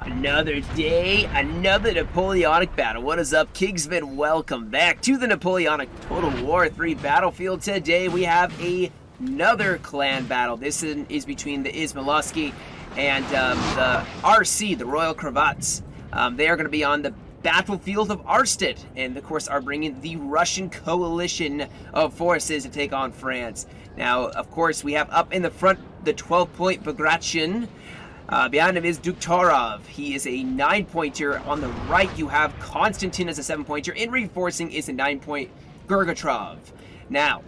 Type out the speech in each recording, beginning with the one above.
Another day, another Napoleonic battle. What is up, Kingsman? Welcome back to the Napoleonic Total War 3 battlefield. Today we have another clan battle. This is between the Izmailovsky and the RC, the Royal Cravats. They are going to be on the battlefield of Auerstedt, and of course are bringing the Russian coalition of forces to take on France. Now, of course, we have up in the front the 12-point Bagration. Behind him is Duktorov. He is a 9-pointer. On the right, you have Konstantin as a 7-pointer. And reinforcing is a 9-point Gorgatrov. Now,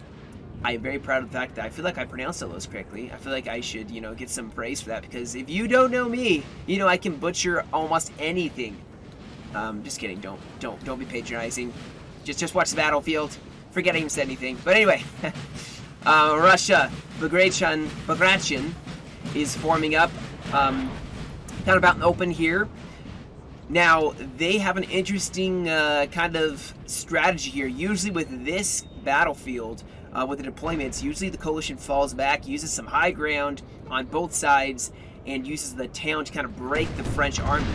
I am very proud of the fact that I feel like I pronounced all those correctly. I feel like I should, get some praise for that, because if you don't know me, I can butcher almost anything. Just kidding. Don't be patronizing. Just watch the battlefield. Forget I even said anything. But anyway, Russia, Bagration is forming up. Kind of out in the open here. Now, they have an interesting kind of strategy here. Usually with this battlefield, with the deployments, usually the coalition falls back, uses some high ground on both sides, and uses the town to kind of break the French army.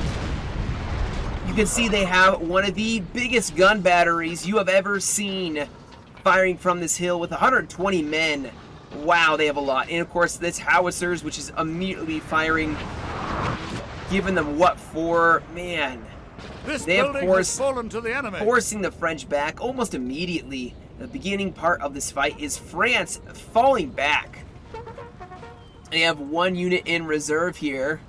You can see they have one of the biggest gun batteries you have ever seen firing from this hill with 120 men. Wow, they have a lot. And of course, this howitzers, which is immediately firing, giving them what for? Man, they have fallen to the enemy, forcing the French back almost immediately. The beginning part of this fight is France falling back. They have one unit in reserve here,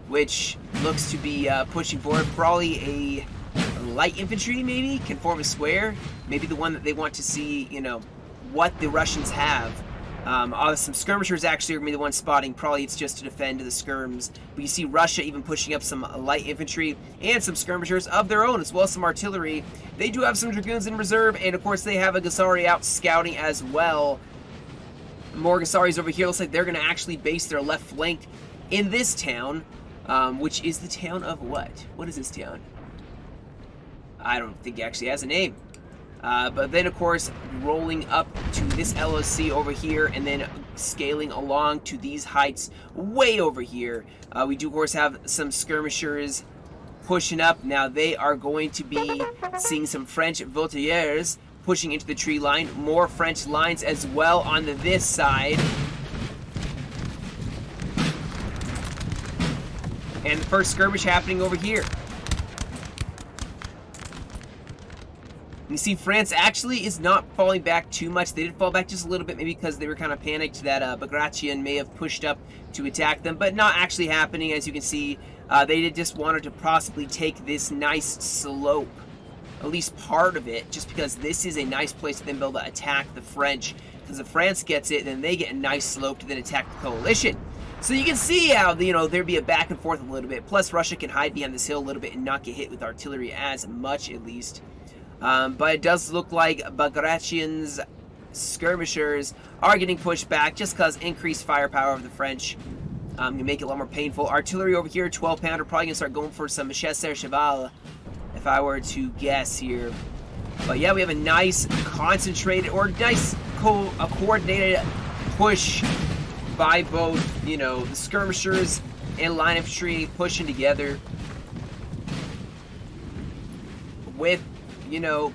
which looks to be pushing forward. Probably a light infantry, maybe, can form a square. Maybe the one that they want to see, what the Russians have. Some skirmishers actually are going to be the ones spotting. Probably it's just to defend the skirms. But you see Russia even pushing up some light infantry and some skirmishers of their own, as well as some artillery. They do have some dragoons in reserve, and of course they have a Gusari out scouting as well. More Gusaris over here. Looks like they're going to actually base their left flank in this town, which is the town of what? What is this town? I don't think it actually has a name. But then, of course, rolling up to this LOC over here, and then scaling along to these heights way over here. We do, of course, have some skirmishers pushing up. Now, they are going to be seeing some French voltigeurs pushing into the tree line. More French lines as well on this side. And the first skirmish happening over here. You see, France actually is not falling back too much. They did fall back just a little bit, maybe because they were kind of panicked that Bagration may have pushed up to attack them, but not actually happening. As you can see, they did just wanted to possibly take this nice slope, at least part of it, just because this is a nice place to then be able to attack the French. Because if France gets it, then they get a nice slope to then attack the coalition. So you can see how, there'd be a back and forth a little bit. Plus, Russia can hide behind this hill a little bit and not get hit with artillery as much, at least. But it does look like Bagration's skirmishers are getting pushed back just because increased firepower of the French can make it a lot more painful. Artillery over here, 12-pounder, probably going to start going for some chasseurs cheval, if I were to guess here. But yeah, we have a nice concentrated, or nice coordinated push by both, the skirmishers and line infantry pushing together. With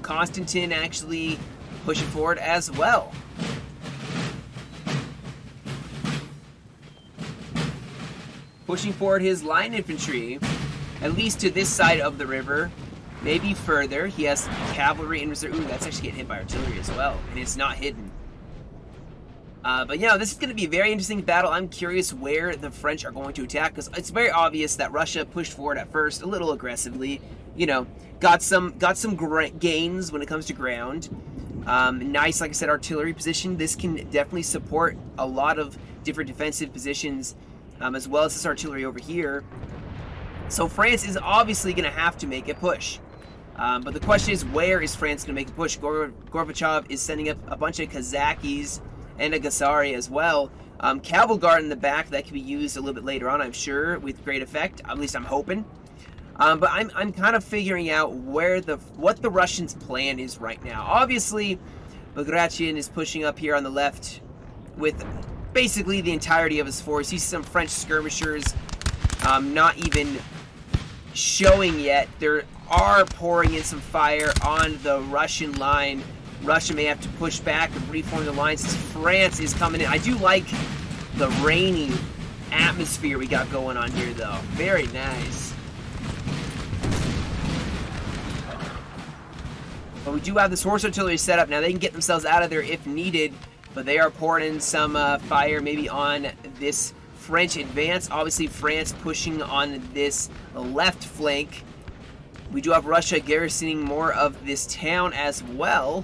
Konstantin actually pushing forward as well. Pushing forward his line infantry, at least to this side of the river, maybe further. He has cavalry in reserve. Ooh, that's actually getting hit by artillery as well, and it's not hidden. But this is going to be a very interesting battle. I'm curious where the French are going to attack, because it's very obvious that Russia pushed forward at first a little aggressively. Got some gains when it comes to ground. Nice, like I said, artillery position. This can definitely support a lot of different defensive positions, as well as this artillery over here. So France is obviously going to have to make a push. But the question is, where is France going to make a push? Gorbachev is sending up a bunch of Kazakis and a Gusari as well. Cavalry guard in the back that can be used a little bit later on, I'm sure, with great effect. At least I'm hoping. But I'm kind of figuring out what the Russians' plan is right now. Obviously, Bagration is pushing up here on the left with basically the entirety of his force. You see some French skirmishers not even showing yet. They are pouring in some fire on the Russian line. Russia may have to push back and reform the lines as France is coming in. I do like the rainy atmosphere we got going on here, though. Very nice. But we do have this horse artillery set up. Now they can get themselves out of there if needed, but they are pouring in some fire maybe on this French advance. Obviously, France pushing on this left flank. We do have Russia garrisoning more of this town as well.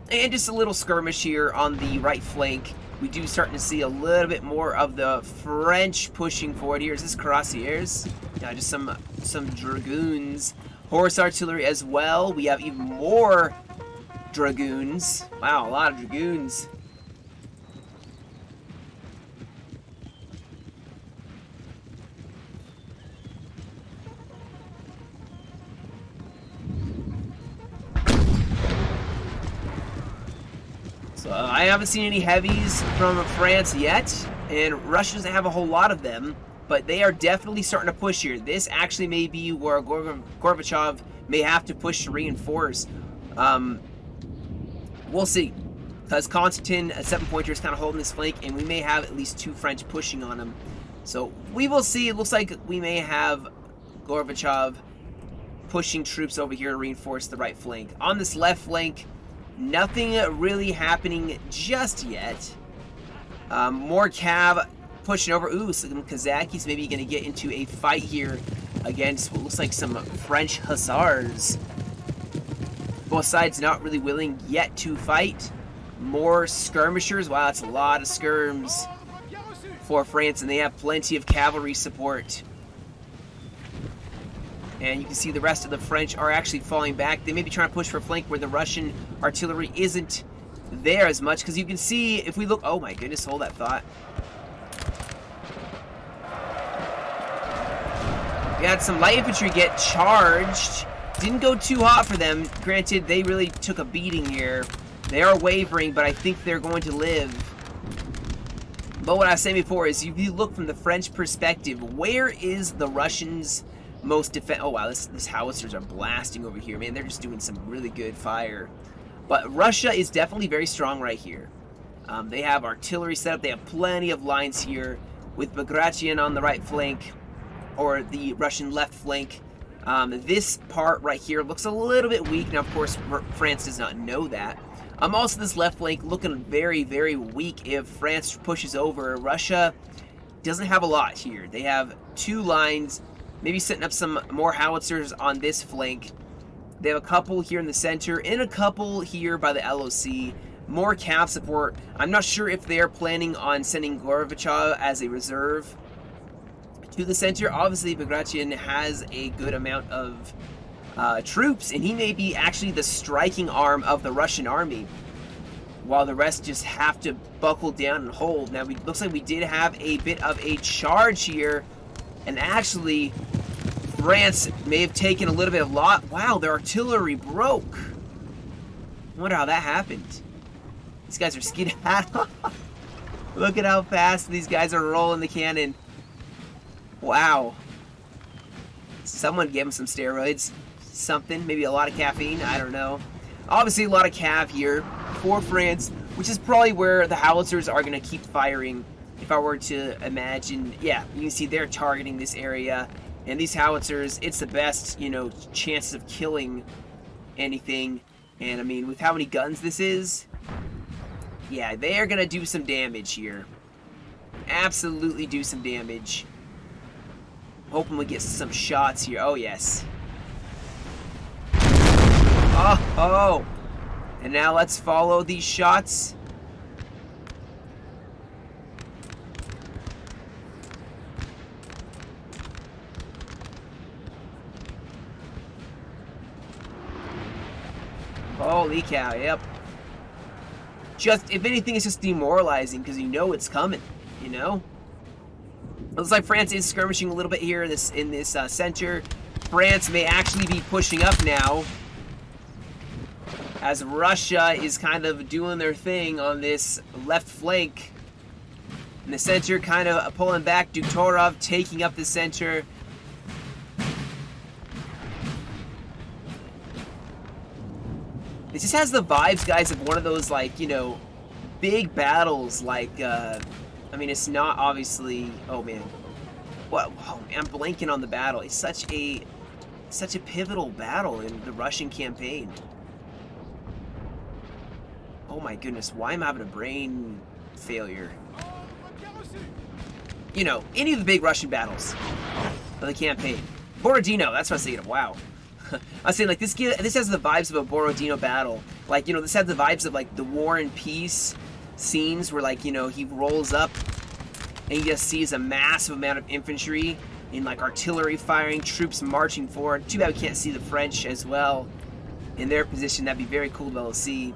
And just a little skirmish here on the right flank. We do starting to see a little bit more of the French pushing forward here. Is this cuirassiers? Yeah, just some dragoons. Horse artillery as well. We have even more dragoons. Wow, a lot of dragoons. So I haven't seen any heavies from France yet, and Russia doesn't have a whole lot of them. But they are definitely starting to push here. This actually may be where Gorbachev may have to push to reinforce. We'll see. Because Constantin, a 7-pointer, is kind of holding this flank, and we may have at least 2 French pushing on him. So we will see. It looks like we may have Gorbachev pushing troops over here to reinforce the right flank. On this left flank, nothing really happening just yet. More cav pushing over. Ooh, some Kazakhis maybe going to get into a fight here against what looks like some French hussars. Both sides not really willing yet to fight. More skirmishers. Wow, that's a lot of skirms for France, and they have plenty of cavalry support. And you can see the rest of the French are actually falling back. They may be trying to push for a flank where the Russian artillery isn't there as much, because you can see if we look. Oh my goodness, hold that thought. We had some light infantry get charged. Didn't go too hot for them. Granted, they really took a beating here. They are wavering, but I think they're going to live. But what I was saying before is, if you look from the French perspective, where is the Russians' most defense? Oh wow, this howitzers are blasting over here, man. They're just doing some really good fire. But Russia is definitely very strong right here. They have artillery set up. They have plenty of lines here with Bagration on the right flank, or the Russian left flank. This part right here looks a little bit weak. Now, of course, France does not know that. Also, this left flank looking very, very weak if France pushes over. Russia doesn't have a lot here. They have 2 lines, maybe setting up some more howitzers on this flank. They have a couple here in the center and a couple here by the LOC. More cav support. I'm not sure if they're planning on sending Gorbachev as a reserve to the center. Obviously, Bagration has a good amount of troops, and he may be actually the striking arm of the Russian army, while the rest just have to buckle down and hold. Now, looks like we did have a bit of a charge here, and actually, France may have taken a little bit of lot. Wow, their artillery broke. I wonder how that happened. These guys are skedaddling. Look at how fast these guys are rolling the cannon. Wow. Someone gave them some steroids. Something. Maybe a lot of caffeine. I don't know. Obviously, a lot of cav here for France, which is probably where the howitzers are going to keep firing. If I were to imagine, yeah, you can see they're targeting this area. And these howitzers, it's the best, you know, chances of killing anything. And, I mean, with how many guns this is, yeah, they are going to do some damage here. Absolutely do some damage. Hoping we get some shots here. Oh, yes. Oh. And now let's follow these shots. Holy cow, yep. Just, if anything, it's just demoralizing because you know it's coming, you know? Looks like France is skirmishing a little bit here in this center. France may actually be pushing up now, as Russia is kind of doing their thing on this left flank. In the center, kind of pulling back. Duktorov taking up the center. This just has the vibes, guys, of one of those, like, you know, big battles. Like, I mean, it's not obviously. Oh man, what? Oh, man, I'm blanking on the battle. It's such a pivotal battle in the Russian campaign. Oh my goodness, why am I having a brain failure? You know, any of the big Russian battles of the campaign. Borodino, that's what I was thinking of. Wow. I was saying, like, this has the vibes of a Borodino battle. Like, you know, this has the vibes of, like, the War and Peace scenes where, like, you know, he rolls up and he just sees a massive amount of infantry and, like, artillery firing, troops marching forward. Too bad we can't see the French as well in their position. That'd be very cool to be able to see.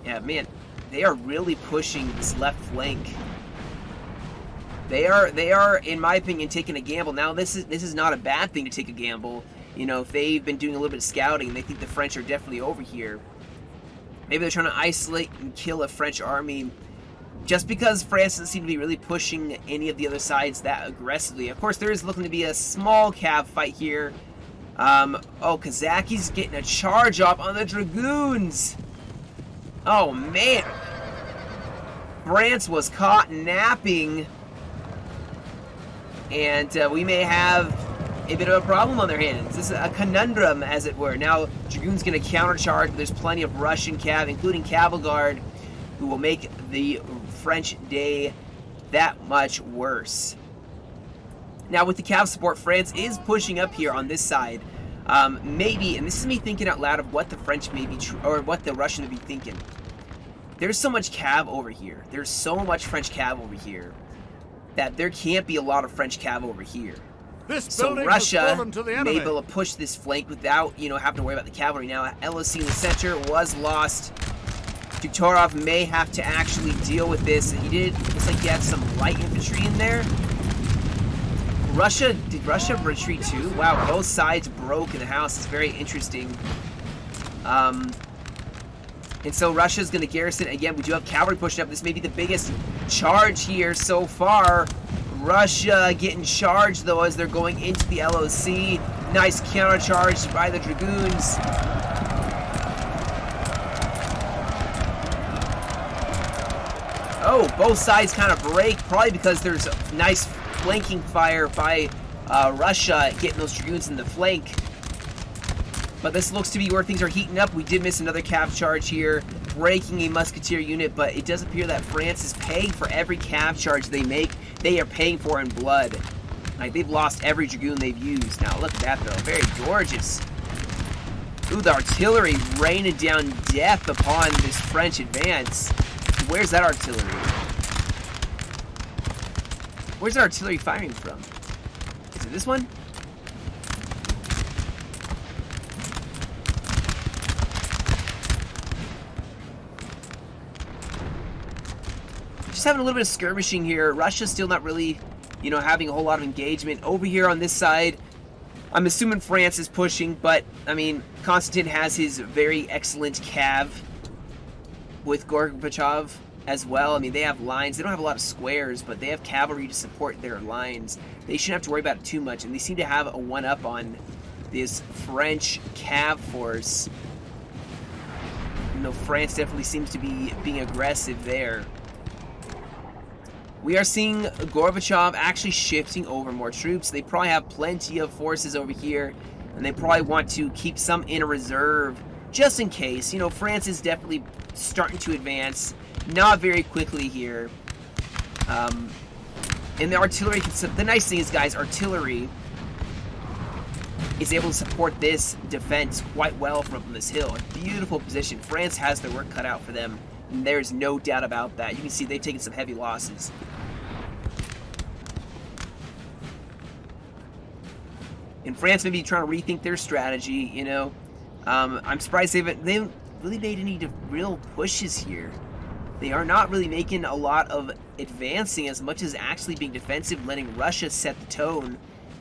Yeah, man, they are really pushing this left flank. They are, in my opinion, taking a gamble. Now, this is not a bad thing to take a gamble. You know, if they've been doing a little bit of scouting and they think the French are definitely over here, maybe they're trying to isolate and kill a French army just because France doesn't seem to be really pushing any of the other sides that aggressively. Of course, there is looking to be a small cav fight here. Oh, Kazaki's getting a charge off on the Dragoons. Oh, man. France was caught napping. And we may have a bit of a problem on their hands. This is a conundrum, as it were. Now, Dragoon's going to countercharge, but there's plenty of Russian cav, including Cavalry Guard, who will make the French day that much worse. Now, with the cav support, France is pushing up here on this side. Maybe, and this is me thinking out loud of what the French may be, or what the Russians may be thinking. There's so much cav over here. There's so much French cav over here that there can't be a lot of French cav over here. So Russia may be able to push this flank without, you know, having to worry about the cavalry. Now, LOC in the center was lost. Duktorov may have to actually deal with this. He looks like he had some light infantry in there. Did Russia retreat too? Wow, both sides broke in the house. It's very interesting. And so Russia's going to garrison. Again, we do have cavalry pushing up. This may be the biggest charge here so far. Russia getting charged, though, as they're going into the LOC. Nice countercharge by the Dragoons. Oh, both sides kind of break, probably because there's a nice flanking fire by Russia getting those Dragoons in the flank. But this looks to be where things are heating up. We did miss another cav charge here, breaking a musketeer unit, but it does appear that France is paying for every cav charge they make. They are paying for in blood. Like, they've lost every Dragoon they've used. Now, look at that, though. Very gorgeous. Ooh, the artillery raining down death upon this French advance. Where's that artillery? Where's the artillery firing from? Is it this one? Just having a little bit of skirmishing here. Russia's still not really, you know, having a whole lot of engagement. Over here on this side, I'm assuming France is pushing, but, I mean, Konstantin has his very excellent cav with Gorbachev as well. I mean, they have lines. They don't have a lot of squares, but they have cavalry to support their lines. They shouldn't have to worry about it too much, and they seem to have a one-up on this French cav force. You know, France definitely seems to be being aggressive there. We are seeing Gorbachev actually shifting over more troops. They probably have plenty of forces over here, and they probably want to keep some in a reserve just in case. You know, France is definitely starting to advance, not very quickly here. And the artillery, the nice thing is, guys, artillery is able to support this defense quite well from this hill. A beautiful position. France has their work cut out for them, and there's no doubt about that. You can see they've taken some heavy losses. And France may be trying to rethink their strategy, you know. I'm surprised they haven't really made any real pushes here. They are not really making a lot of advancing as much as actually being defensive, letting Russia set the tone.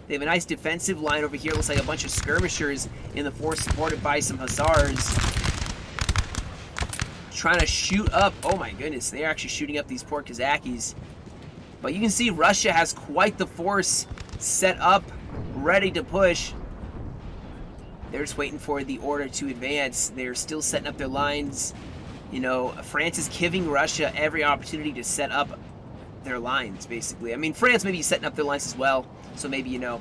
They have a nice defensive line over here. Looks like a bunch of skirmishers in the force supported by some hussars. Trying to shoot up. Oh my goodness, they're actually shooting up these poor Kazakis. But you can see Russia has quite the force set up, ready to push. They're just waiting for the order to advance. They're still setting up their lines. You know, France is giving Russia every opportunity to set up their lines, basically. I mean, France may be setting up their lines as well, so maybe, you know,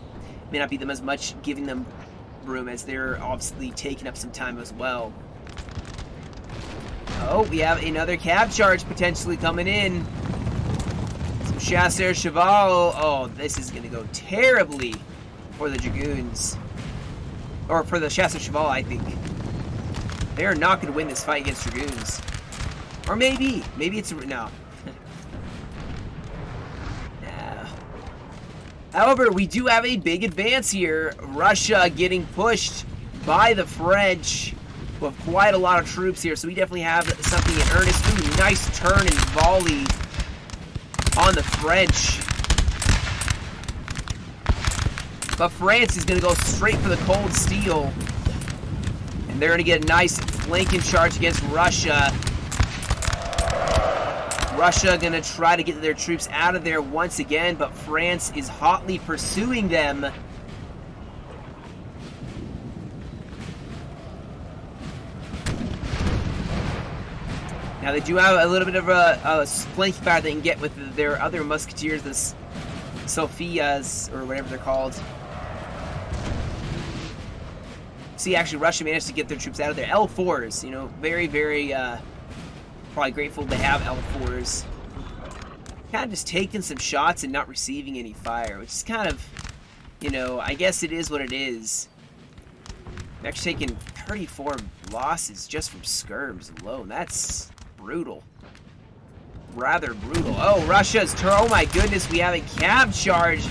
may not be them as much giving them room as they're obviously taking up some time as well. Oh, we have another cav charge potentially coming in. Some chasseur cheval. Oh, this is going to go terribly for the dragoons. Or for the chasseur cheval, I think. They're not going to win this fight against dragoons. Or maybe. Maybe it's... No. Nah. However, we do have a big advance here. Russia getting pushed by the French. We have quite a lot of troops here, so we definitely have something in earnest. Ooh, nice turn and volley on the French. But France is going to go straight for the cold steel. And they're going to get a nice flanking charge against Russia. Russia going to try to get their troops out of there once again, but France is hotly pursuing them. Now they do have a little bit of a flank fire they can get with their other musketeers, the Sophias, or whatever they're called. See, actually, Russia managed to get their troops out of there. L4s, you know, very, very, probably grateful to have L4s. Kind of just taking some shots and not receiving any fire, which is kind of, you know, I guess it is what it is. I'm actually taking 34 losses just from skirms alone. That's brutal. Rather brutal. Oh, Russia's turn. Oh my goodness, we have a cav charge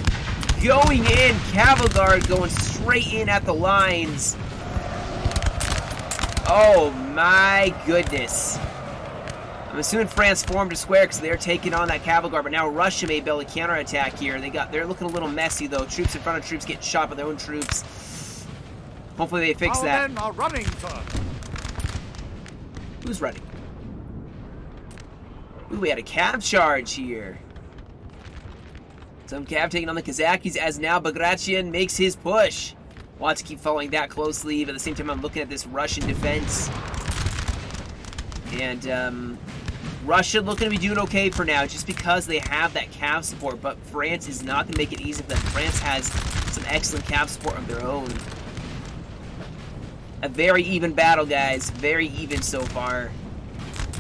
going in. Cavalry going straight in at the lines. Oh my goodness. I'm assuming France formed a square because they're taking on that cavalry, but now Russia may be able to counterattack here. They're looking a little messy though. Troops in front of troops getting shot by their own troops. Hopefully they fix that. Our men are running, sir. Who's running? Ooh, we had a cav charge here. Some cav taking on the Kazakhs as now Bagration makes his push. Want to keep following that closely, but at the same time I'm looking at this Russian defense. And Russia looking to be doing okay for now just because they have that cav support, but France is not going to make it easy for them. France has some excellent cav support of their own. A very even battle, guys. Very even so far.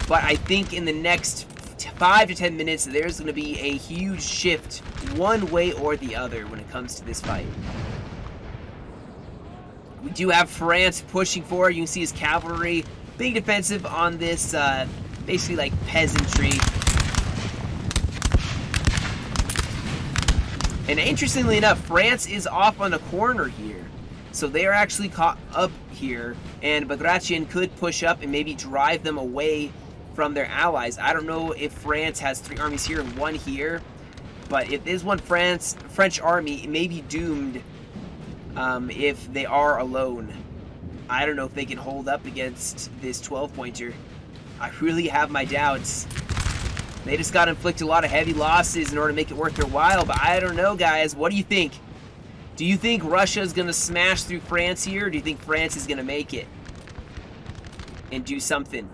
But I think in the next 5 to 10 minutes, there's going to be a huge shift one way or the other when it comes to this fight. We do have France pushing forward. You can see his cavalry being defensive on this, basically like peasantry. And interestingly enough, France is off on a corner here. So they are actually caught up here, and Bagration could push up and maybe drive them away from their allies. I don't know if France has 3 armies here and 1 here, but if there's one French army, it may be doomed if they are alone. I don't know if they can hold up against this 12-pointer. I really have my doubts. They just got to inflict a lot of heavy losses in order to make it worth their while, but I don't know, guys. What do you think? Do you think Russia is going to smash through France here, or do you think France is going to make it and do something,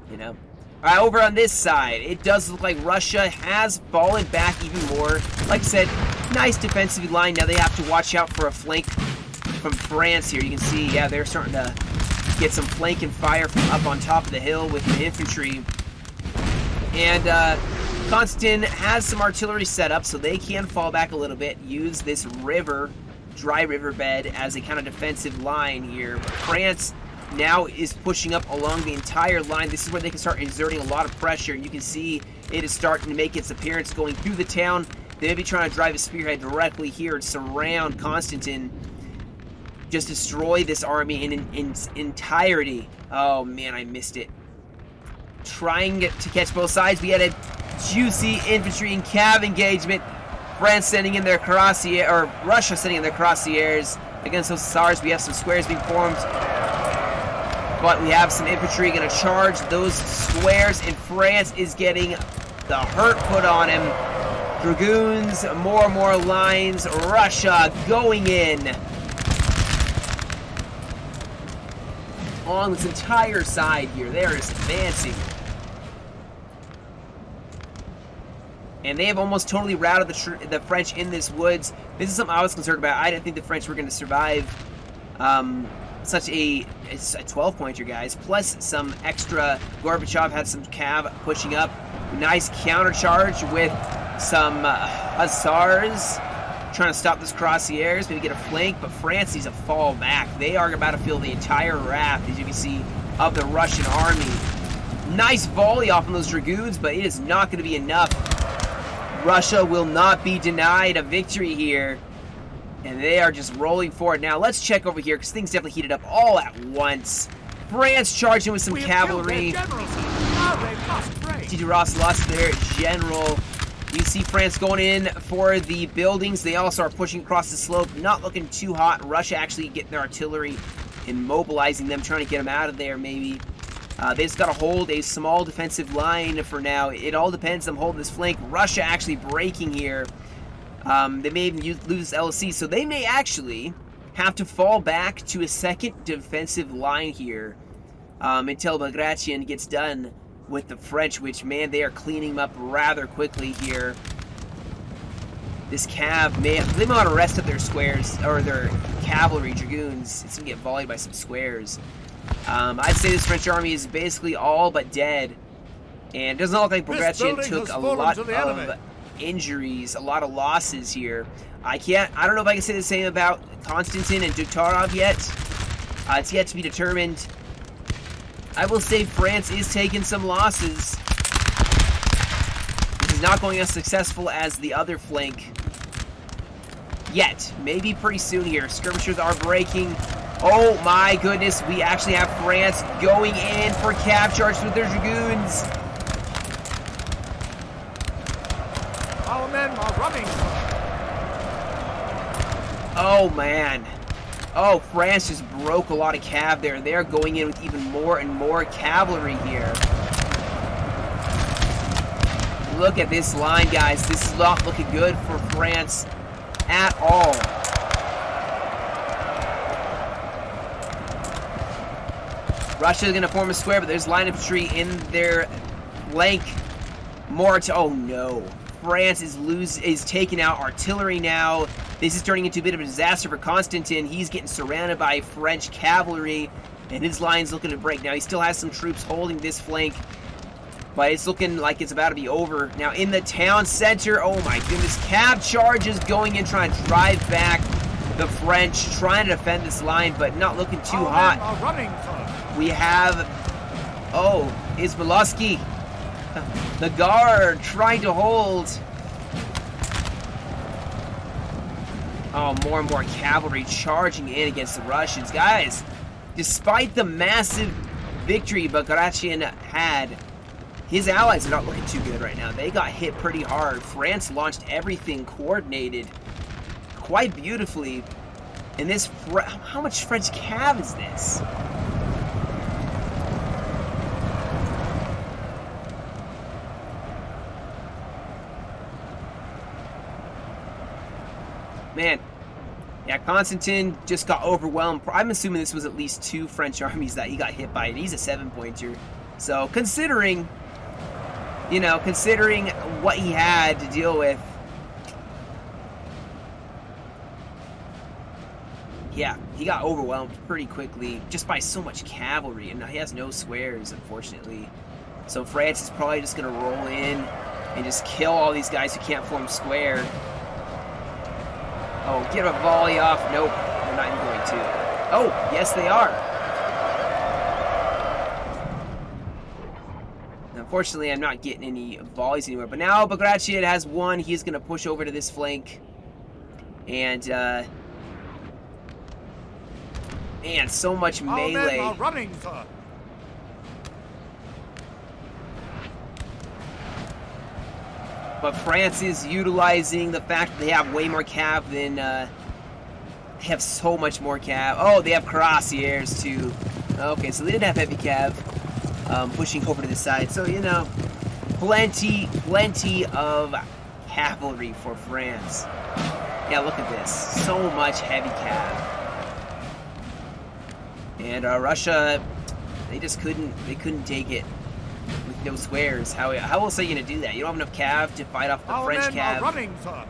you know? All right, over on this side, it does look like Russia has fallen back even more. Like I said, nice defensive line. Now they have to watch out for a flank from France here. You can see, yeah, they're starting to get some flank and fire from up on top of the hill with the infantry. And Kingston has some artillery set up, so they can fall back a little bit, use this river, dry riverbed, as a kind of defensive line here. But France now is pushing up along the entire line. This is where they can start exerting a lot of pressure. You can see it is starting to make its appearance going through the town. They may be trying to drive a spearhead directly here and surround Constantine. Just destroy this army in its entirety. Oh man, I missed it. Trying to catch both sides. We had a juicy infantry and cav engagement. France sending in their cuirassiers, or Russia sending in their cuirassiers against those hussars. We have some squares being formed, but we have some infantry going to charge those squares, and France is getting the hurt put on him. Dragoons, more lines. Russia going in. along this entire side here. They are just advancing. And they have almost totally routed the French in this woods. This is something I was concerned about. I didn't think the French were going to survive such a 12-pointer, guys. Plus some extra. Gorbachev had some cav pushing up. Nice countercharge with some hussars trying to stop this crossiers. Maybe get a flank, but France needs to fall back. They are about to feel the entire wrath, as you can see, of the Russian army. Nice volley off on those dragoons, but it is not going to be enough. Russia will not be denied a victory here. And they are just rolling forward. Now, let's check over here, because things definitely heated up all at once. France charging with some cavalry. Tito Ross lost their general. You see France going in for the buildings. They also are pushing across the slope. Not looking too hot. Russia actually getting their artillery and mobilizing them, trying to get them out of there, maybe. They just got to hold a small defensive line for now. It all depends on holding this flank. Russia actually breaking here. They may even lose LC, so they may actually have to fall back to a second defensive line here until Bagration gets done with the French, which, man, they are cleaning them up rather quickly here. This cav, they might want to rest up their squares, or their cavalry, dragoons. It's going to get volleyed by some squares. I'd say this French army is basically all but dead. And it doesn't look like Bagration took a lot of injuries, a lot of losses here. I don't know if I can say the same about Konstantin and Duktarov yet. It's yet to be determined. I will say France is taking some losses. This is not going as successful as the other flank yet. Maybe pretty soon here. Skirmishers are breaking. Oh my goodness, we actually have France going in for cav charge with their dragoons. Our men are running. Oh man. Oh, France just broke a lot of cav there. They're going in with even more and more cavalry here. Look at this line, guys. This is not looking good for France at all. Russia is going to form a square, but there's line infantry in their flank. Oh no. France is taking out artillery now. This is turning into a bit of a disaster for Konstantin. He's getting surrounded by French cavalry, and his line's looking to break. Now, he still has some troops holding this flank, but it's looking like it's about to be over. Now, in the town center, oh my goodness, cav charges going in, trying to drive back the French, trying to defend this line, but not looking too hot. We have, Izmalovsky, the guard, trying to hold. Oh, more and more cavalry charging in against the Russians. Guys, despite the massive victory Bagration had, his allies are not looking too good right now. They got hit pretty hard. France launched everything coordinated quite beautifully. And this, how much French cav is this? Man, yeah, Konstantin just got overwhelmed. I'm assuming this was at least 2 French armies that he got hit by, and he's a 7-pointer. So, considering what he had to deal with, yeah, he got overwhelmed pretty quickly just by so much cavalry, and he has no squares, unfortunately. So France is probably just going to roll in and just kill all these guys who can't form square. Oh, get a volley off. Nope, they're not even going to. Oh, yes, they are. Unfortunately, I'm not getting any volleys anywhere. But now Bagration has won. He's going to push over to this flank. And, man, so much melee. Our men are running, sir. But France is utilizing the fact that they have way more cav than, they have so much more cav. Oh, they have cuirassiers too. Okay, so they didn't have heavy cav pushing over to the side. So, you know, plenty of cavalry for France. Yeah, look at this. So much heavy cav. And Russia, they just couldn't take it with no squares. How else are you gonna do that? You don't have enough cav to fight off the Our French men are cav. running, sir.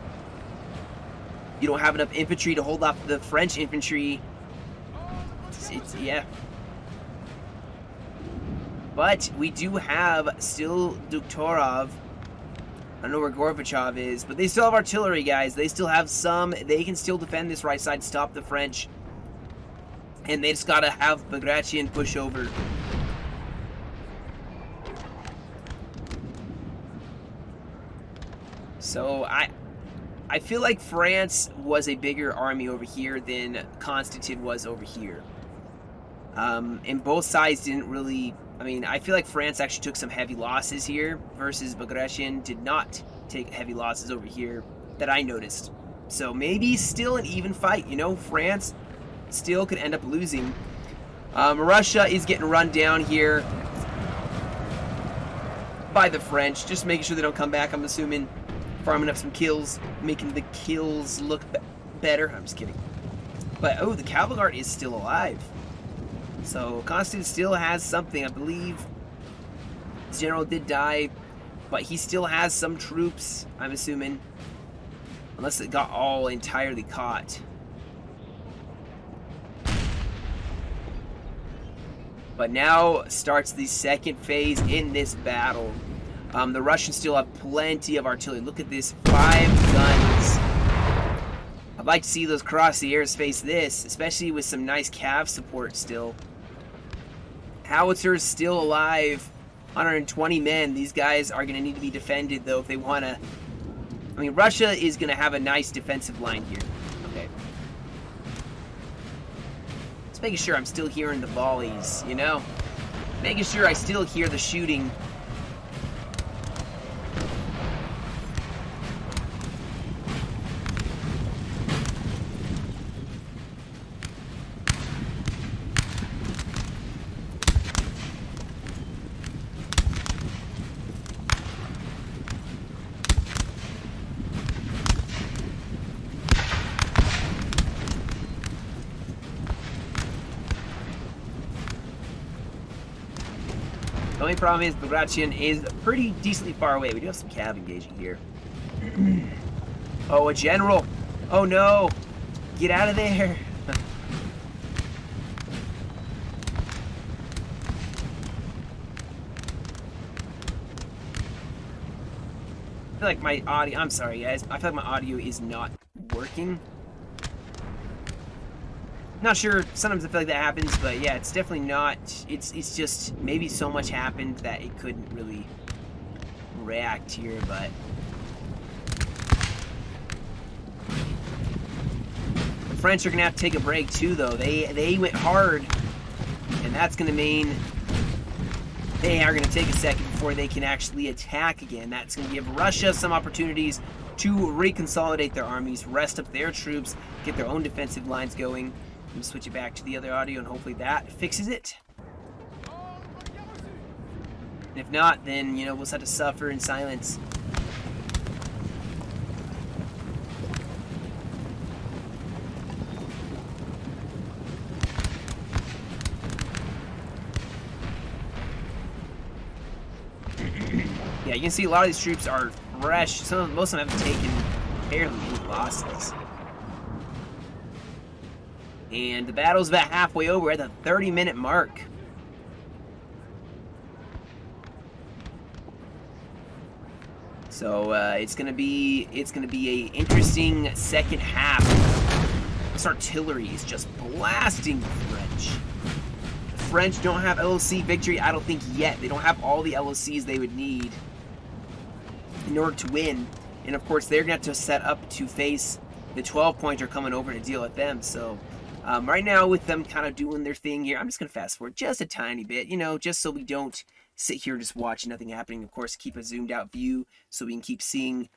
You don't have enough infantry to hold off the French infantry. It's yeah. But we do have still Duktorov. I don't know where Gorbachev is, but they still have artillery, guys. They still have some. They can still defend this right side, stop the French. And they just gotta have Bagration push over. So I feel like France was a bigger army over here than Constantine was over here. And both sides didn't really... I mean, I feel like France actually took some heavy losses here versus Bagration did not take heavy losses over here that I noticed. So maybe still an even fight, you know? France still could end up losing. Russia is getting run down here by the French. Just making sure they don't come back, I'm assuming. Farming up some kills, making the kills look better. I'm just kidding. But, oh, the cavalry guard is still alive. So, Constantine still has something. I believe his general did die, but he still has some troops, I'm assuming. Unless it got all entirely caught. But now starts the second phase in this battle. The Russians still have plenty of artillery. Look at this, 5 guns. I'd like to see those Cuirassiers face this, especially with some nice cav support still. Howitzers still alive, 120 men. These guys are going to need to be defended, though, if they want to... I mean, Russia is going to have a nice defensive line here. Okay. Just making sure I'm still hearing the volleys, you know? Making sure I still hear the shooting. The only problem is Bagration is pretty decently far away. We do have some cav engaging here. Oh, a general! Oh no! Get out of there! I feel like my audio... I'm sorry, guys. I feel like my audio is not working. Not sure, sometimes I feel like that happens, but yeah, it's definitely not, it's just, maybe so much happened that it couldn't really react here, but... The French are gonna have to take a break too, though. They went hard, and that's gonna mean they are gonna take a second before they can actually attack again. That's gonna give Russia some opportunities to reconsolidate their armies, rest up their troops, get their own defensive lines going. I'm gonna switch it back to the other audio and hopefully that fixes it. And if not, then, you know, we'll just have to suffer in silence. Yeah, you can see a lot of these troops are fresh. Most of them have taken fairly big losses. And the battle's about halfway over at the 30-minute mark. So it's gonna be a interesting second half. This artillery is just blasting the French. The French don't have LOC victory, I don't think, yet. They don't have all the LOCs they would need in order to win. And of course, they're gonna have to set up to face the 12-pointer coming over to deal with them. So right now, with them kind of doing their thing here, I'm just going to fast forward just a tiny bit, you know, just so we don't sit here just watching nothing happening. Of course, keep a zoomed out view so we can keep seeing,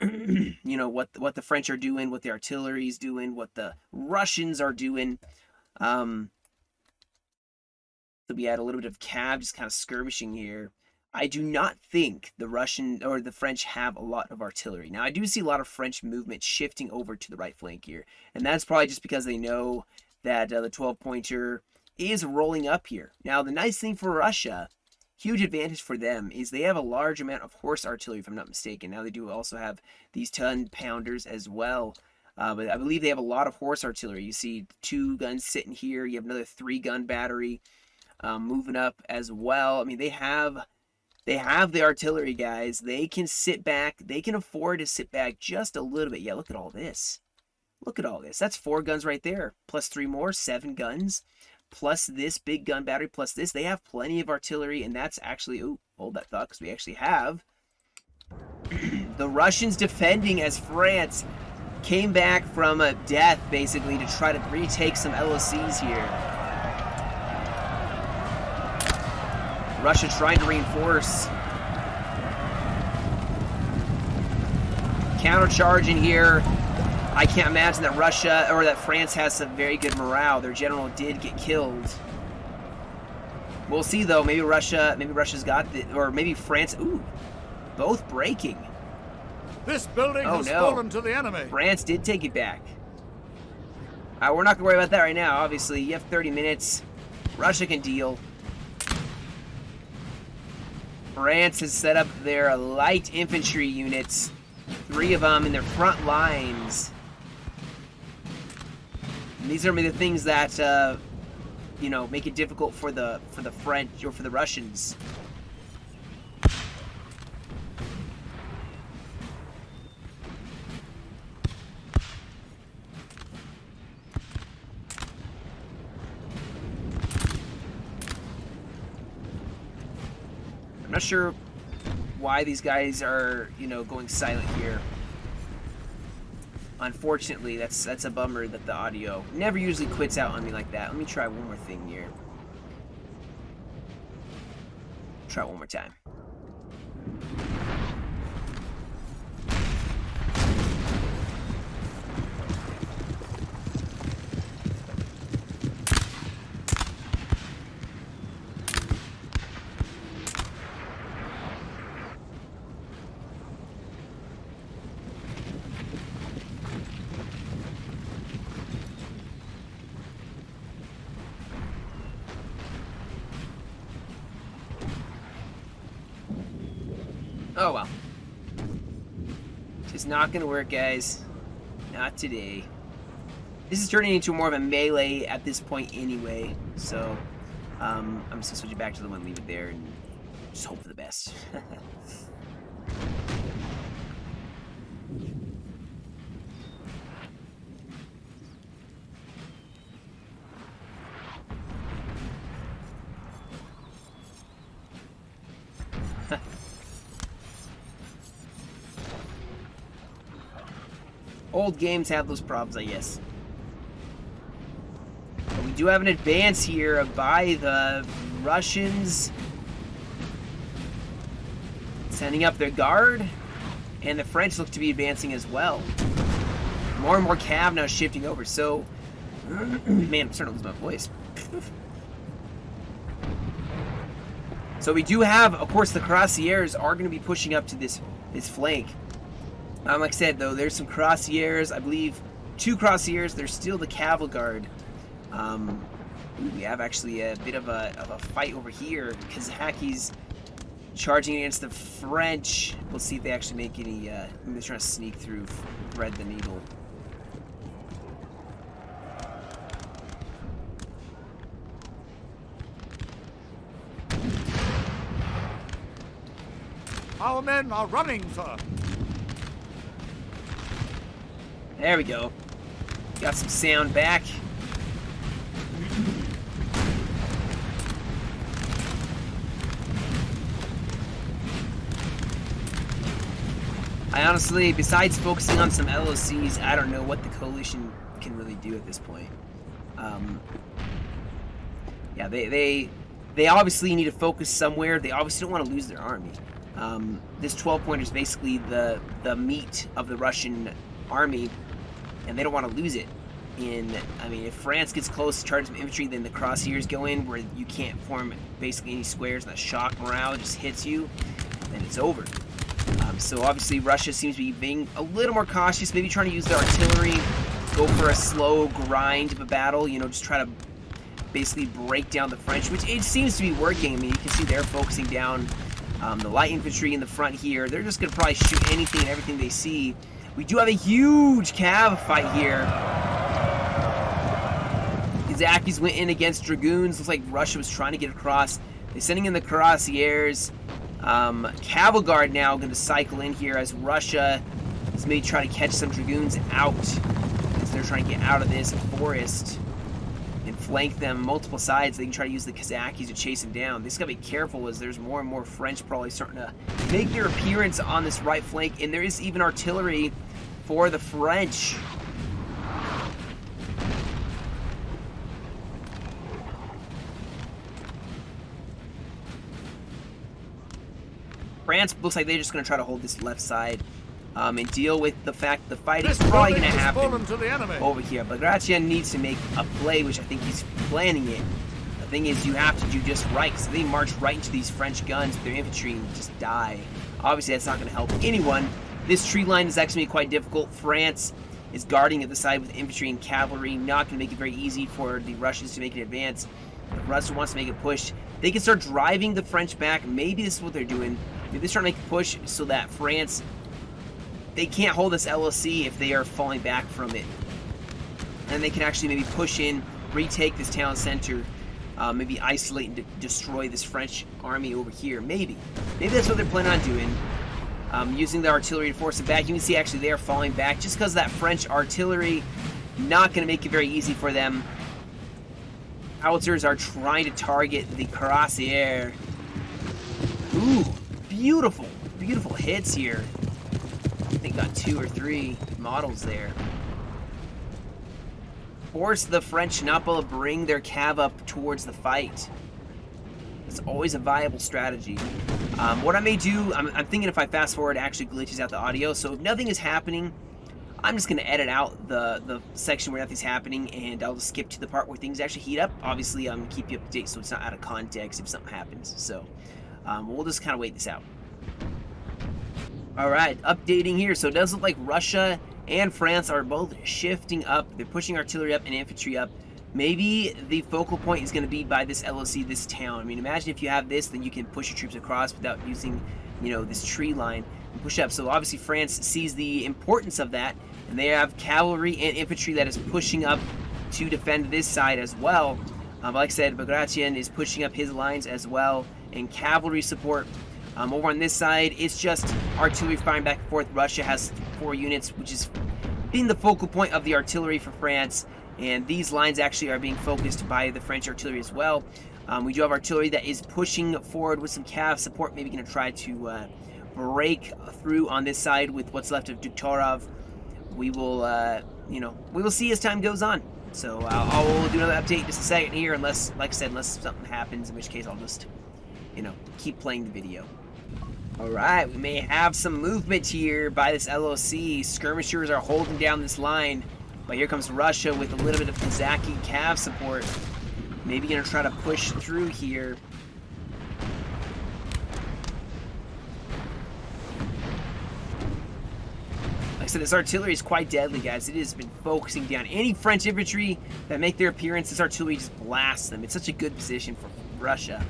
you know, what the French are doing, what the artillery is doing, what the Russians are doing. So we had a little bit of cav just kind of skirmishing here. I do not think the Russian or the French have a lot of artillery. Now, I do see a lot of French movement shifting over to the right flank here. And that's probably just because they know that the 12-pointer is rolling up here. Now, the nice thing for Russia, huge advantage for them, is they have a large amount of horse artillery, if I'm not mistaken. Now, they do also have these ton pounders as well. But I believe they have a lot of horse artillery. You see 2 guns sitting here. You have another 3-gun battery moving up as well. I mean, they have the artillery, guys. They can sit back. They can afford to sit back just a little bit. Yeah, look at all this. Look at all this. That's 4 guns right there. Plus 3 more, 7 guns. Plus this big gun battery, plus this. They have plenty of artillery, and that's actually... Ooh, hold that thought, because we actually have the Russians defending as France came back from a death, basically, to try to retake some LOCs here. Russia trying to reinforce. Countercharging here. I can't imagine that Russia, or that France has some very good morale. Their general did get killed. We'll see, though. Maybe Russia's got the, or maybe France. Ooh, both breaking. This building has fallen to the enemy. France did take it back. We're not going to worry about that right now. Obviously, you have 30 minutes. Russia can deal. France has set up their light infantry units. 3 of them in their front lines. And these are the things that, you know, make it difficult for the French or for the Russians. I'm not sure why these guys are, you know, going silent here. Unfortunately, that's a bummer that the audio never usually quits out on me like that. Let me try one more thing here. Try one more time. Oh well. Just not gonna work, guys. Not today. This is turning into more of a melee at this point anyway, so I'm just gonna switch it back to the one, leave it there, and just hope for the best. Old games have those problems, I guess. But we do have an advance here by the Russians. Sending up their guard. And the French look to be advancing as well. More and more cav now shifting over. So, man, I'm starting to lose my voice. So we do have, of course, the Cuirassiers are going to be pushing up to this flank. Like I said, though, there's some Cuirassiers. I believe 2 Cuirassiers. There's still the Cavalry Guard. We have actually a bit of a fight over here. Kazakhis charging against the French. We'll see if they actually make any... they're trying to sneak through, thread the needle. Our men are running, sir. There we go. Got some sound back. I honestly, besides focusing on some LOCs, I don't know what the coalition can really do at this point. Yeah, they obviously need to focus somewhere. They obviously don't want to lose their army. This 12-pointer is basically the meat of the Russian army, and they don't want to lose it. I mean, if France gets close to charging some infantry, then the Cuirassiers go in where you can't form basically any squares, and that shock morale just hits you, then it's over. So obviously Russia seems to be being a little more cautious, maybe trying to use their artillery, go for a slow grind of a battle, you know, just try to basically break down the French, which it seems to be working. I mean, you can see they're focusing down the light infantry in the front here. They're just going to probably shoot anything and everything they see. We do have a huge cav fight here. Kazakis went in against Dragoons. Looks like Russia was trying to get across. They're sending in the Cuirassiers. Cavalry Guard now going to cycle in here as Russia is maybe trying to catch some Dragoons out as they're trying to get out of this forest and flank them multiple sides. They can try to use the Kazakis to chase them down. They just got to be careful as there's more and more French probably starting to make their appearance on this right flank, and there is even artillery for the French. France looks like they're just going to try to hold this left side and deal with the fact the fight is probably going to happen over here. Bagration needs to make a play, which I think he's planning it. The thing is, you have to do just right, because they march right into these French guns with their infantry and just die. Obviously, that's not going to help anyone. This tree line is actually quite difficult. France is guarding at the side with infantry and cavalry, not going to make it very easy for the Russians to make an advance. If Russia wants to make a push, they can start driving the French back. Maybe this is what they're doing. Maybe they're trying to make a push so that France, they can't hold this LOC if they are falling back from it. And they can actually maybe push in, retake this town center, maybe isolate and destroy this French army over here. Maybe that's what they're planning on doing. Using the artillery to force it back. You can see actually they are falling back just because that French artillery, not going to make it very easy for them. Howitzers are trying to target the Cuirassiers. Ooh, beautiful hits here. I think got 2 or 3 models there. Force the French Napoleon to bring their cav up towards the fight. It's always a viable strategy. What I may do, I'm thinking if I fast forward, it actually glitches out the audio. So if nothing is happening, I'm just going to edit out the section where nothing's happening, and I'll just skip to the part where things actually heat up. Obviously, I'm going to keep you up to date so it's not out of context if something happens. So we'll just kind of wait this out. Alright, updating here. So it does look like Russia and France are both shifting up. They're pushing artillery up and infantry up. Maybe the focal point is going to be by this LOC, this town. I mean, imagine if you have this, then you can push your troops across without using, this tree line and push up. So obviously France sees the importance of that, and they have cavalry and infantry that is pushing up to defend this side as well. Like I said, Bagration is pushing up his lines as well, and cavalry support. Over on this side, it's just artillery firing back and forth. Russia has 4 units, which is being the focal point of the artillery for France. And these lines actually are being focused by the French artillery as well. We do have artillery that is pushing forward with some cav support. Maybe going to try to break through on this side with what's left of Duktorov. We will, we will see as time goes on. So I'll do another update in just a second here, unless, like I said, unless something happens, in which case I'll just, keep playing the video. Alright, we may have some movement here by this LOC. Skirmishers are holding down this line. But here comes Russia with a little bit of Kazaki cav support. Maybe going to try to push through here. Like I said, this artillery is quite deadly, guys. It has been focusing down any French infantry that make their appearance. This artillery just blasts them. It's such a good position for Russia.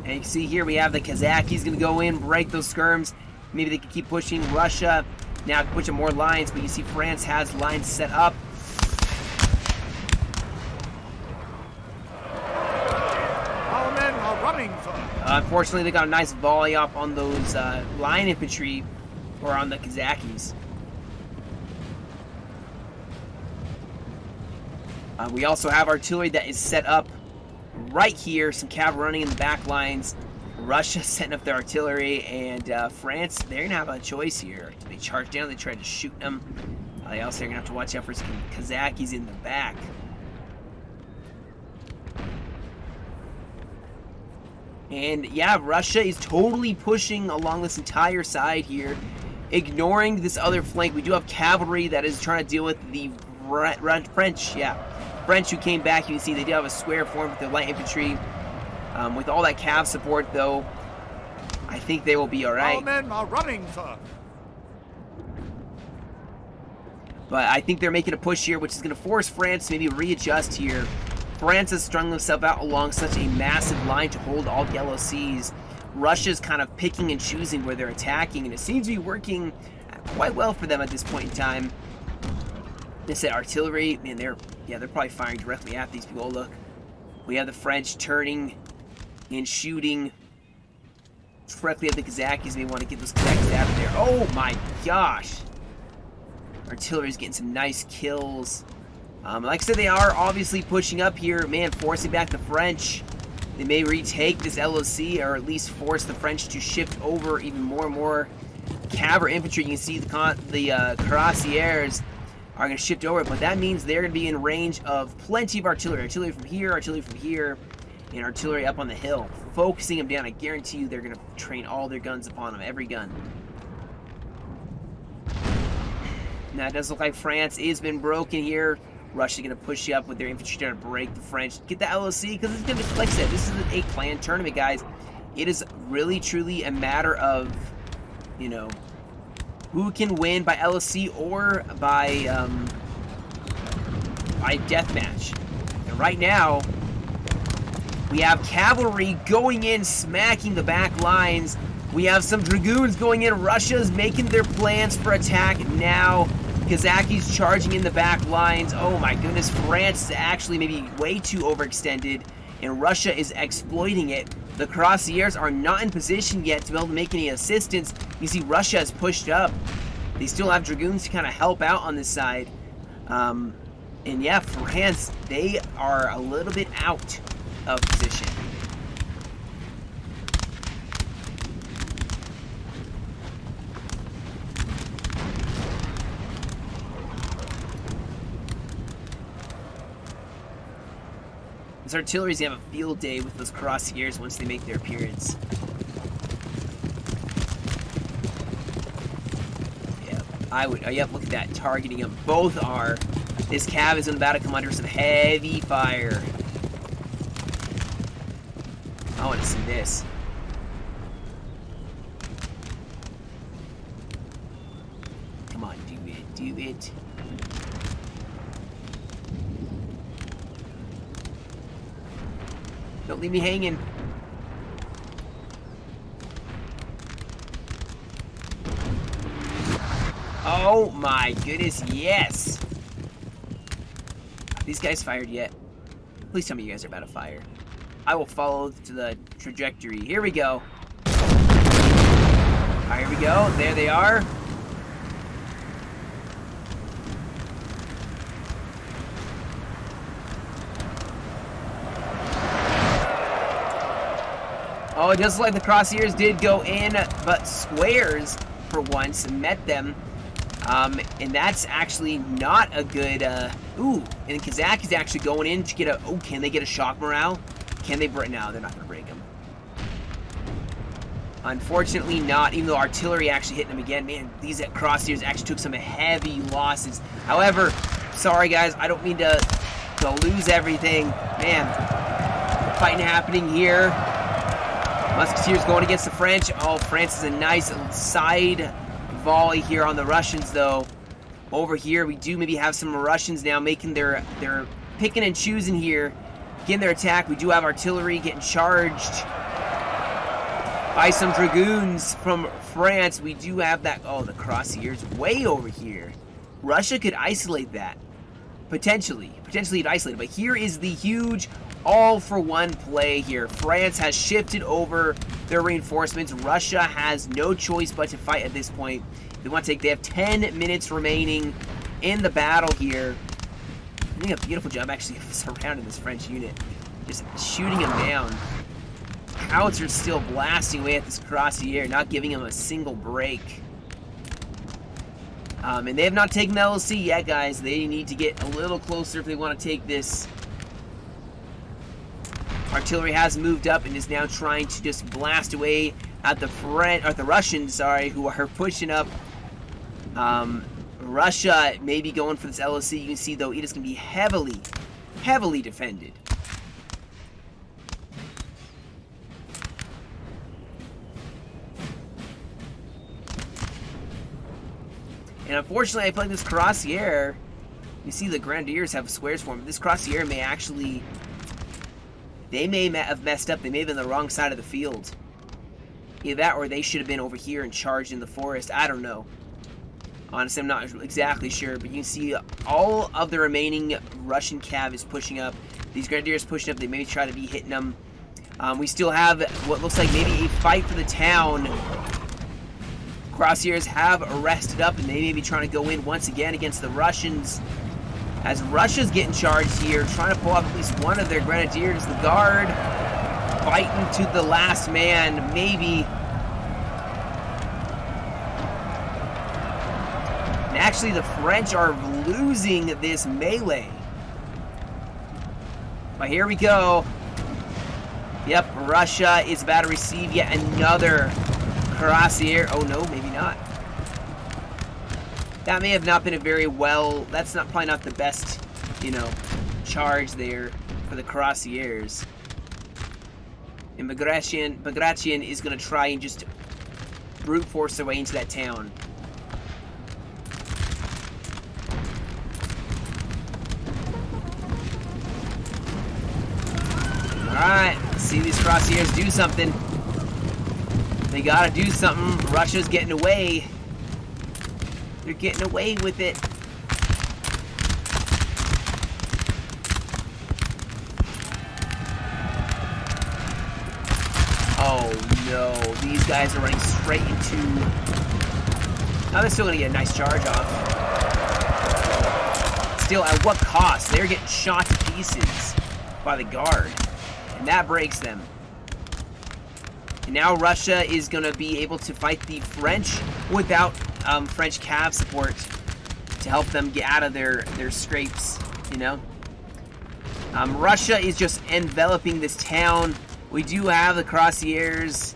And you can see here we have the Kazakis going to go in, break those skirms. Maybe they can keep pushing. Russia now pushing more lines, but you see France has lines set up. Our men are running, sir. Unfortunately, they got a nice volley up on those line infantry, or on the Kazakis. We also have artillery that is set up right here. Some cav running in the back lines. Russia setting up their artillery, and France, they're going to have a choice here. Do they charge down? They try to shoot them. They also are going to have to watch out for some Kazakis in the back. And yeah, Russia is totally pushing along this entire side here, ignoring this other flank. We do have cavalry that is trying to deal with the French. Yeah, French who came back. You can see they do have a square form with the light infantry. With all that cav support, though, I think they will be all right. Our men are running, sir. But I think they're making a push here, which is going to force France to maybe readjust here. France has strung themselves out along such a massive line to hold all the LOCs. Russia's kind of picking and choosing where they're attacking, and it seems to be working quite well for them at this point in time. They said artillery, man, they're probably firing directly at these people. Oh, look, we have the French turning and shooting directly at the Kazakhs. They want to get those Kazakhs out of there. Oh my gosh! Artillery's getting some nice kills. Like I said, they are obviously pushing up here, man, forcing back the French. They may retake this LOC, or at least force the French to shift over even more and more cavalry infantry. You can see the cuirassiers are going to shift over, but that means they're going to be in range of plenty of artillery. Artillery from here, and artillery up on the hill. Focusing them down, I guarantee you they're going to train all their guns upon them, every gun. Now, it does look like France has been broken here. Russia's going to push you up with their infantry trying to break the French. Get the LOC, because it's going to be, like I said, this is an 8-clan tournament, guys. It is really, truly a matter of, you know, who can win by LOC or by deathmatch. And right now, we have cavalry going in, smacking the back lines. We have some dragoons going in. Russia's making their plans for attack now. Kazakhs charging in the back lines. Oh my goodness, France is actually maybe way too overextended, and Russia is exploiting it. The cuirassiers are not in position yet to be able to make any assistance. You see Russia has pushed up. They still have dragoons to kind of help out on this side. And yeah, France, they are a little bit out of position. This artillery's gonna have a field day with those cuirassiers once they make their appearance. Yeah, yep, look at that, targeting them. Both are. This cav is about to come under some heavy fire. I want to see this. Come on, do it. Don't leave me hanging. Oh my goodness, yes! Have these guys fired yet? Please tell me you guys are about to fire. I will follow to the trajectory. Here we go. Alright, here we go. There they are. Oh, it does look like the cuirassiers did go in, but squares, for once, met them. And that's actually not a good, ooh, and Kazakh is actually going in to get a, oh, can they get a shock morale? Can they break? No, they're not going to break them. Unfortunately not, even though artillery actually hit them again. Man, these cuirassiers actually took some heavy losses. However, sorry guys, I don't mean to lose everything. Man, fighting happening here. Musketeers going against the French. Oh, France is a nice side volley here on the Russians, though. Over here, we do maybe have some Russians now making their picking and choosing here, getting their attack. We do have artillery getting charged by some dragoons from France. We do have that. Oh, the cuirassiers way over here. Russia could isolate that. Potentially it'd isolate it. But here is the huge all-for-one play here. France has shifted over their reinforcements. Russia has no choice but to fight at this point. They want to take. They have 10 minutes remaining in the battle here. I think a beautiful job actually surrounding this French unit, just shooting them down. Howitzers still blasting away at this cuirassier, not giving him a single break. And they have not taken the LOC yet, guys. They need to get a little closer if they want to take this. Artillery has moved up and is now trying to just blast away at the Russians, sorry, who are pushing up. Russia may be going for this LOC. You can see, though, it is going to be heavily, heavily defended. And And unfortunately, I feel like this Cuirassier, you see the Grenadiers have squares for him. This Cuirassier may actually, they may have messed up. They may have been the wrong side of the field. Either that or they should have been over here and charged in the forest. I don't know. Honestly, I'm not exactly sure. But you can see all of the remaining Russian cav is pushing up. These Grenadiers pushing up. They may try to be hitting them. We still have what looks like maybe a fight for the town. Cuirassiers have arrested up, and they may be trying to go in once again against the Russians. As Russia's getting charged here, trying to pull off at least one of their Grenadiers. The Guard fighting to the last man, maybe. And actually, the French are losing this melee. But here we go. Yep, Russia is about to receive yet another Cuirassier. Oh no, maybe not. That may have not been a very well, that's not probably not the best, you know, charge there for the Cuirassiers. And Bagration is going to try and just brute force their way into that town. Alright, let's see these Cuirassiers do something. They gotta do something. Russia's getting away. They're getting away with it. Oh no, these guys are running straight into... Now they're still gonna get a nice charge off. Still, at what cost? They're getting shot to pieces by the Guard. And that breaks them. And now Russia is going to be able to fight the French without French cav support to help them get out of their scrapes, you know? Russia is just enveloping this town. We do have the Cuirassiers.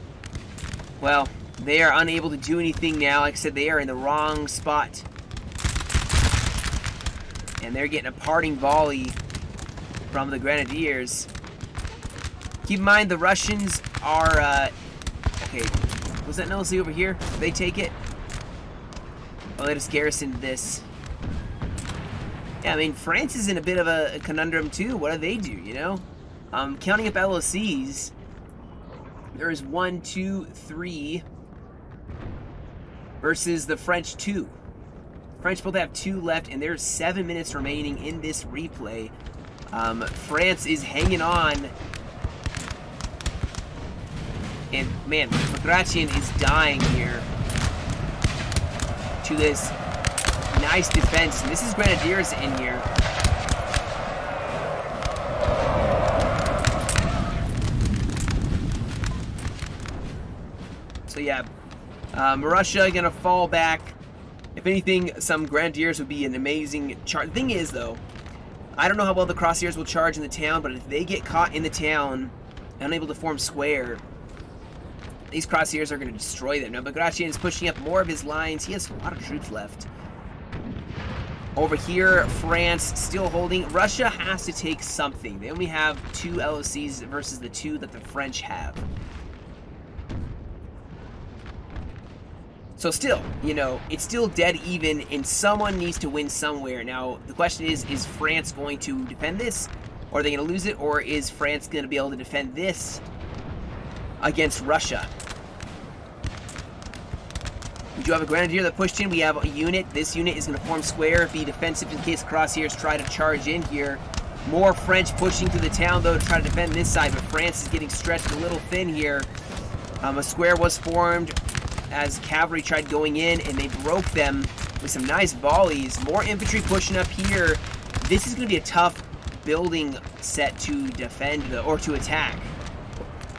Well, they are unable to do anything now. Like I said, they are in the wrong spot. And they're getting a parting volley from the Grenadiers. Keep in mind, the Russians are, okay, was that an LC over here? Did they take it? Oh, they just garrisoned this. Yeah, I mean, France is in a bit of a conundrum, too. What do they do, you know? Counting up LOCs, there's 1, 2, 3 versus the French 2. French both have 2 left, and there's 7 minutes remaining in this replay. France is hanging on. And, man, Bagration is dying here to this nice defense. And this is Grenadiers in here. So, yeah, Russia going to fall back. If anything, some Grenadiers would be an amazing charge. The thing is, though, I don't know how well the Cuirassiers will charge in the town, but if they get caught in the town and unable to form square, these Cuirassiers are going to destroy them. Now, Bagration is pushing up more of his lines. He has a lot of troops left. Over here, France still holding. Russia has to take something. They only have 2 LOCs versus the 2 that the French have. So still, you know, it's still dead even, and someone needs to win somewhere. Now, the question is France going to defend this? Or are they going to lose it? Or is France going to be able to defend this against Russia? We do have a Grenadier that pushed in. We have a unit. This unit is going to form square, be defensive in case Cuirassiers try to charge in here. More French pushing through the town, though, to try to defend this side, but France is getting stretched a little thin here. A square was formed as cavalry tried going in, and they broke them with some nice volleys. More infantry pushing up here. This is going to be a tough building set to defend or to attack.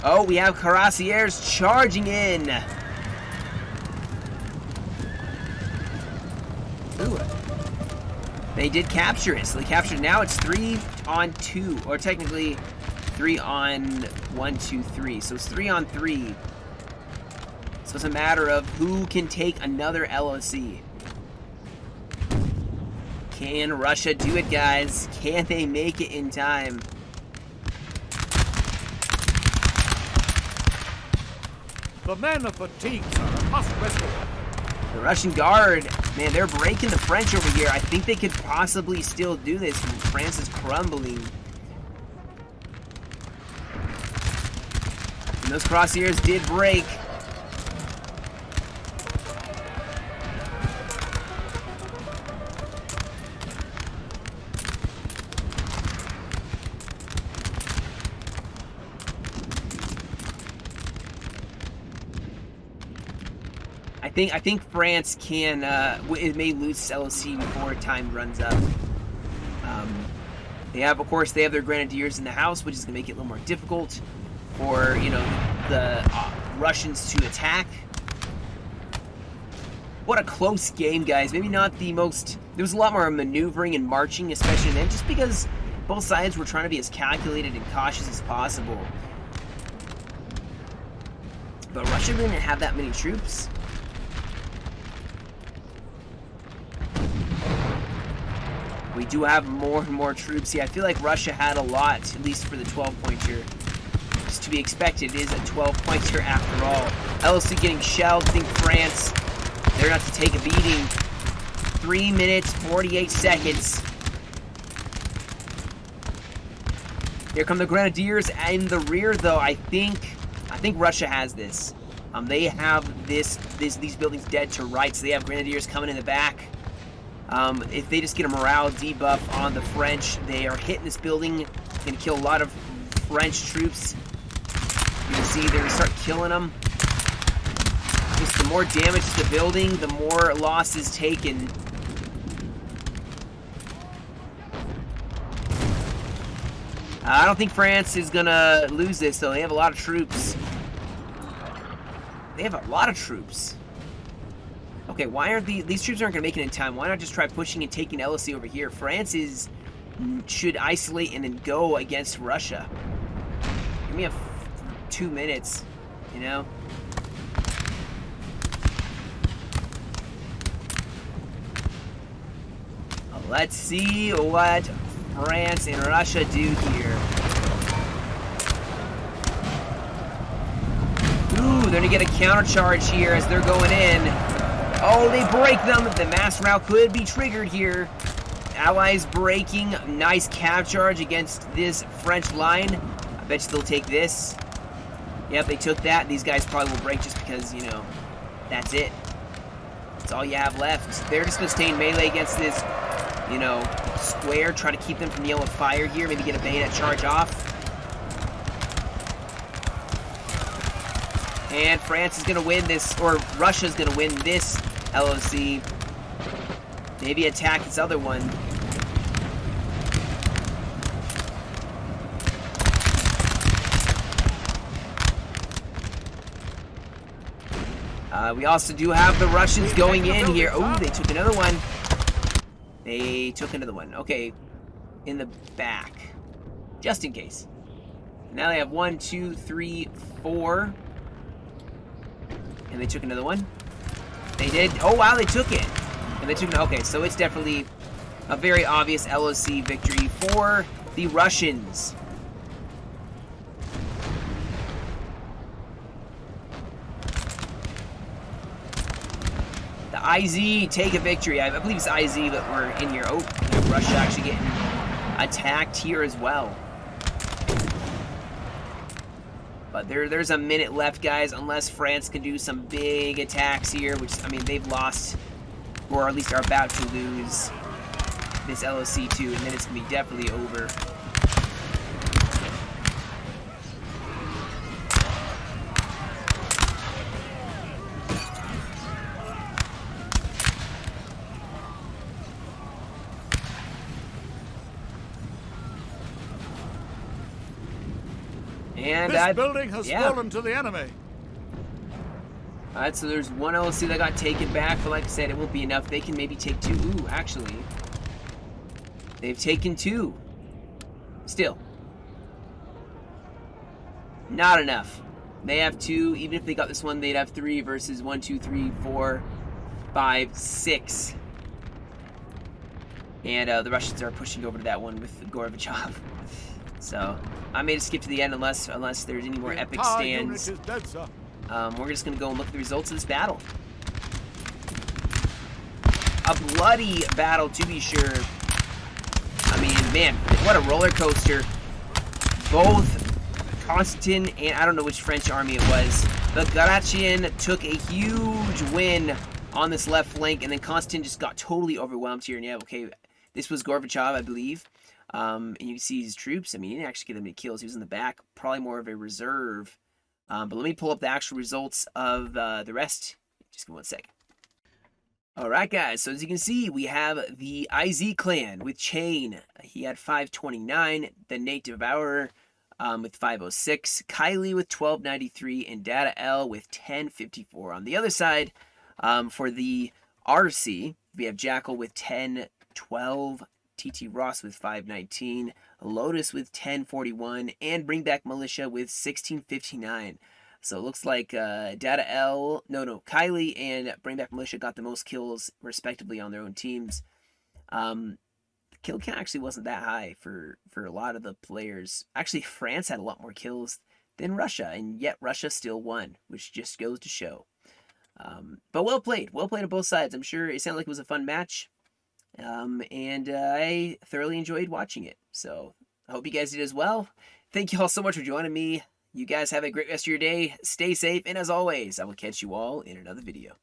Oh, we have Cuirassiers charging in. Ooh. They did capture it, so they captured. Now it's 3 on 2, or technically 3 on 1, 2, 3. So it's 3 on 3. So it's a matter of who can take another LOC. Can Russia do it, guys? Can they make it in time? The men are fatigued, sir. Must rest. The Russian Guard Man, they're breaking the French over here. I think they could possibly still do this. France is crumbling. And those crosshairs did break. I think France can, it may lose LOC before time runs up. They have, of course, they have their grenadiers in the house, which is going to make it a little more difficult for, you know, the Russians to attack. What a close game, guys. Maybe not the most, there was a lot more maneuvering and marching, especially then, just because both sides were trying to be as calculated and cautious as possible. But Russia didn't have that many troops. We do have more and more troops here. I feel like Russia had a lot, at least for the 12-pointer. Just to be expected, it is a 12-pointer after all. LOC getting shelled. I think France, they're going to have to take a beating. 3 minutes, 48 seconds. Here come the Grenadiers in the rear, though. I think Russia has this. They have these buildings dead to rights. So they have Grenadiers coming in the back. If they just get a morale debuff on the French, they are hitting this building. Going to kill a lot of French troops. You can see they're going to start killing them. Just the more damage to the building, the more losses taken. I don't think France is going to lose this, though. They have a lot of troops. They have a lot of troops. Okay, why aren't these troops aren't going to make it in time? Why not just try pushing and taking LOC over here? France should isolate and then go against Russia. Give me 2 minutes, you know? Let's see what France and Russia do here. Ooh, they're going to get a counter charge here as they're going in. Oh, they break them. The mass rout could be triggered here. Allies breaking. Nice cav charge against this French line. I bet you they'll take this. Yep, they took that. These guys probably will break just because, you know, that's it. That's all you have left. They're just going to stay in melee against this, you know, square. Try to keep them from yellow fire here. Maybe get a bayonet charge off. And France is going to win this, or Russia's going to win this LOC. Maybe attack this other one. We also do have the Russians going in here. Oh, they took another one. They took another one. Okay, in the back. Just in case. Now they have 1, 2, 3, 4. And they took another one. They did. Oh, wow, they took it. And they took. Okay, so it's definitely a very obvious LOC victory for the Russians. The IZ take a victory. I believe it's IZ, but we're in here. Oh, Russia actually getting attacked here as well. But there's a minute left, guys, unless France can do some big attacks here, which, I mean, they've lost, or at least are about to lose this LOC too, and then it's going to be definitely over. And this building has fallen to the enemy. Alright, so there's one LOC that got taken back, but like I said, it won't be enough. They can maybe take 2. Ooh, actually. They've taken 2. Still. Not enough. They have 2. Even if they got this one, they'd have 3 versus 1, 2, 3, 4, 5, 6. And the Russians are pushing over to that one with Gorbachev. So I may just skip to the end unless there's any more epic stands. We're just going to go and look at the results of this battle. A bloody battle, to be sure. I mean, man, what a roller coaster. Both Kingston and I don't know which French army it was, but Bagration took a huge win on this left flank, and then Kingston just got totally overwhelmed here. And yeah, okay, this was Gorbachev, I believe. And you can see his troops. I mean, he didn't actually get that many kills. He was in the back, probably more of a reserve. But let me pull up the actual results of the rest. Just give me 1 second. Alright guys, so as you can see, we have the IZ clan with Chain. He had 529, the Native Devourer with 506, Kylie with 1293, and Data L with 1054. On the other side, for the RC, we have Jackal with 1012, TT Ross with 519, Lotus with 1041, and Bring Back Militia with 1659. So it looks like Kylie and Bring Back Militia got the most kills respectively on their own teams. The kill count actually wasn't that high for a lot of the players. Actually, France had a lot more kills than Russia, and yet Russia still won, which just goes to show. But well played on both sides. I'm sure it sounded like it was a fun match, and I thoroughly enjoyed watching it. So I hope you guys did as well. Thank you all so much for joining me. You guys have a great rest of your day. Stay safe, and as always, I will catch you all in another video.